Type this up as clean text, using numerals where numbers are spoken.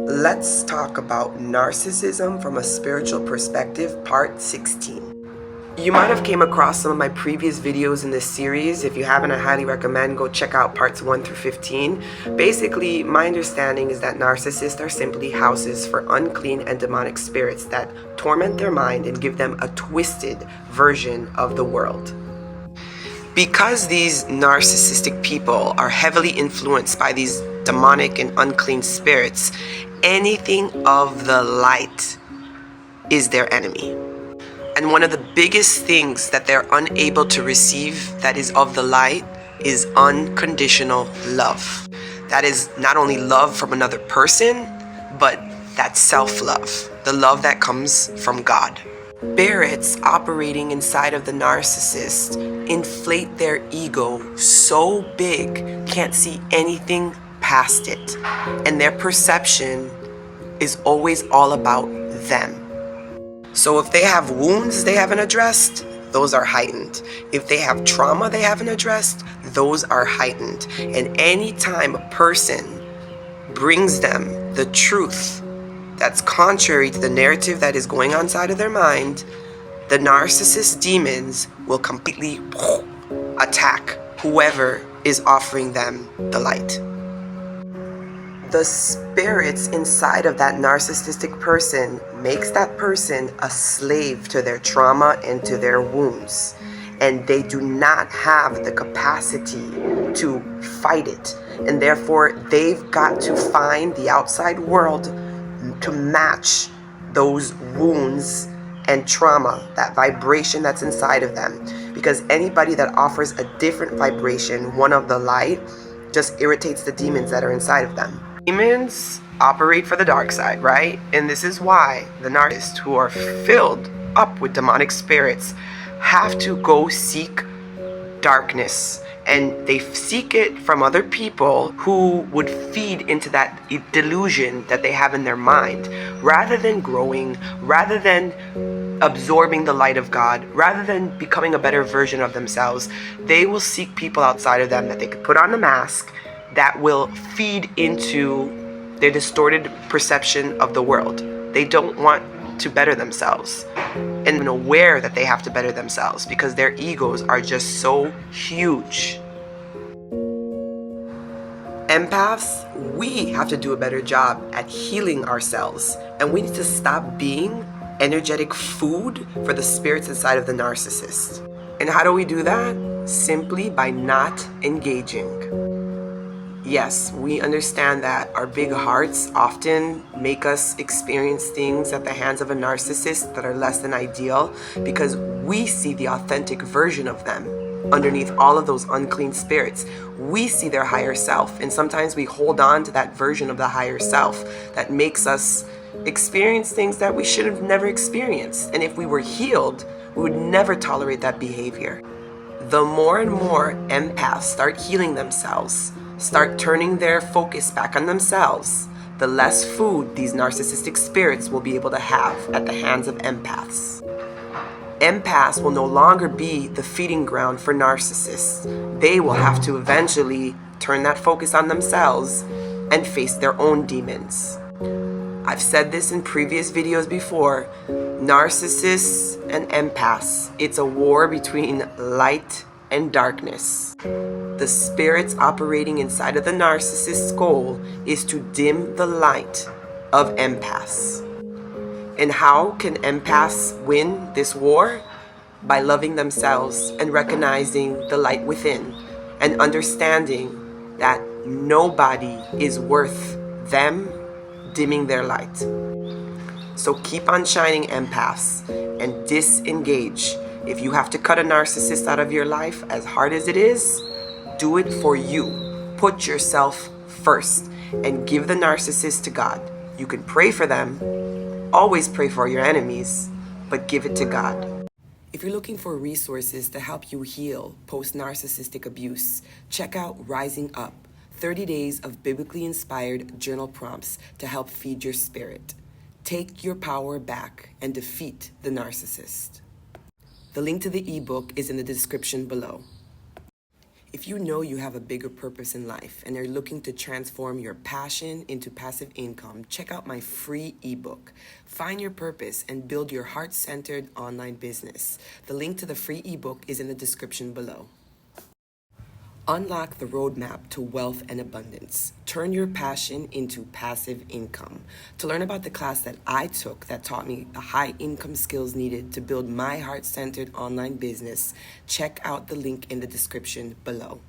Let's talk about narcissism from a spiritual perspective, part 16. You might have came across some of my previous videos in this series. If you haven't, I highly recommend go check out parts 1 through 15. Basically, my understanding is that narcissists are simply houses for unclean and demonic spirits that torment their mind and give them a twisted version of the world. Because these narcissistic people are heavily influenced by these demonic and unclean spirits, anything of the light is their enemy. And one of the biggest things that they're unable to receive that is of the light is unconditional love. That is not only love from another person, but that self-love, the love that comes from God. Spirits operating inside of the narcissist inflate their ego so big, can't see anything past it. And their perception is always all about them. So if they have wounds they haven't addressed, those are heightened. If they have trauma they haven't addressed, those are heightened. And anytime a person brings them the truth that's contrary to the narrative that is going on inside of their mind, the narcissist demons will completely attack whoever is offering them the light. The spirits inside of that narcissistic person makes that person a slave to their trauma and to their wounds. And they do not have the capacity to fight it. And therefore, they've got to find the outside world to match those wounds and trauma, that vibration that's inside of them. Because anybody that offers a different vibration, one of the light, just irritates the demons that are inside of them. Demons operate for the dark side, right? And this is why the narcissists who are filled up with demonic spirits have to go seek darkness. And they seek it from other people who would feed into that delusion that they have in their mind. Rather than growing, rather than absorbing the light of God, rather than becoming a better version of themselves, they will seek people outside of them that they could put on the mask that will feed into their distorted perception of the world. They don't want to better themselves and aware that they have to better themselves because their egos are just so huge. Empaths, we have to do a better job at healing ourselves, and we need to stop being energetic food for the spirits inside of the narcissist. And how do we do that? Simply by not engaging. Yes, we understand that our big hearts often make us experience things at the hands of a narcissist that are less than ideal because we see the authentic version of them underneath all of those unclean spirits. We see their higher self, and sometimes we hold on to that version of the higher self that makes us experience things that we should have never experienced. And if we were healed, we would never tolerate that behavior. The more and more empaths start healing themselves, start turning their focus back on themselves, the less food these narcissistic spirits will be able to have at the hands of empaths. Empaths will no longer be the feeding ground for narcissists. They will have to eventually turn that focus on themselves and face their own demons. I've said this in previous videos before, narcissists and empaths, it's a war between light and darkness. The spirits operating inside of the narcissist's goal is to dim the light of empaths. And how can empaths win this war? By loving themselves and recognizing the light within and understanding that nobody is worth them dimming their light. So keep on shining, empaths, and disengage. If you have to cut a narcissist out of your life, as hard as it is, do it for you. Put yourself first and give the narcissist to God. You can pray for them. Always pray for your enemies, but give it to God. If you're looking for resources to help you heal post-narcissistic abuse, check out Rising Up, 30 days of biblically inspired journal prompts to help feed your spirit. Take your power back and defeat the narcissist. The link to the ebook is in the description below. If you know you have a bigger purpose in life and are looking to transform your passion into passive income, check out my free ebook, Find Your Purpose and Build Your Heart-Centered Online Business. The link to the free ebook is in the description below. Unlock the roadmap to wealth and abundance. Turn your passion into passive income. To learn about the class that I took that taught me the high income skills needed to build my heart-centered online business, check out the link in the description below.